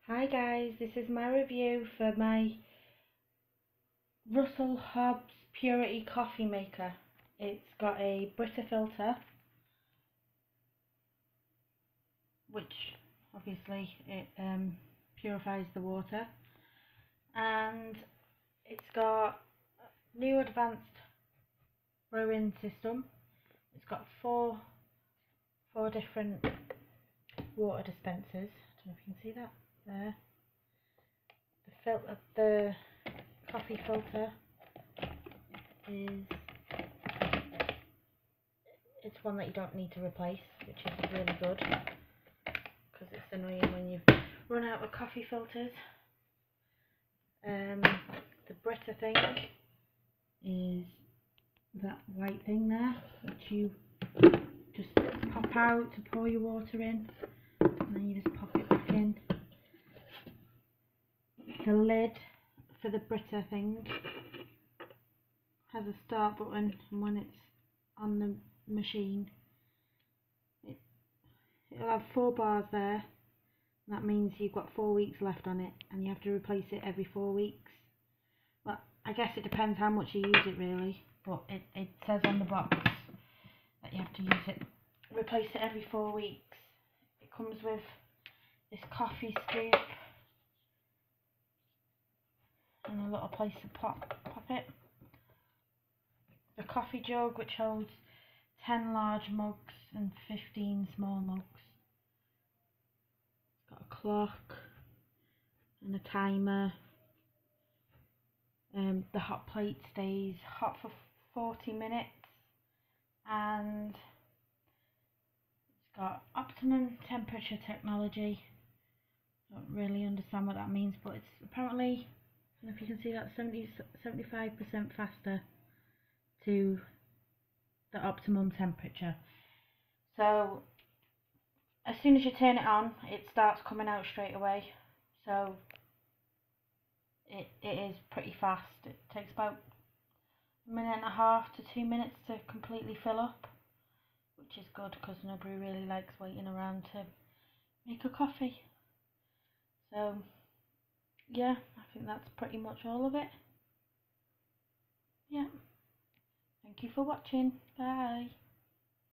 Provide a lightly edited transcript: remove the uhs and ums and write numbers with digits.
Hi guys, this is my review for my Russell Hobbs Purity Coffee Maker. It's got a Brita filter, which obviously it purifies the water, and it's got new advanced brewing system. It's got four different water dispensers. I don't know if you can see that there. The coffee filter is it's one that you don't need to replace, which is really good because it's annoying when you run out of coffee filters. The Brita thing is that white thing there, which you just pop out to pour your water in, and then you just pop it back in. The lid for the Brita thing has a start button, and when it's on the machine it'll have 4 bars there. That means you've got 4 weeks left on it, and you have to replace it every 4 weeks. Well, I guess it depends how much you use it really, but it says on the box that you have to replace it every 4 weeks. It comes with this coffee scoop and a little place to pop it. The coffee jug, which holds 10 large mugs and 15 small mugs. It's got a clock and a timer. The hot plate stays hot for 40 minutes, and it's got optimum temperature technology. Don't really understand what that means, but it's apparently, I don't know if you can see that, 75% faster to the optimum temperature. So as soon as you turn it on, it starts coming out straight away. So it is pretty fast. It takes about 1.5 to 2 minutes to completely fill up, which is good because nobody really likes waiting around to make a coffee. So yeah, I think that's pretty much all of it. Yeah. Thank you for watching. Bye.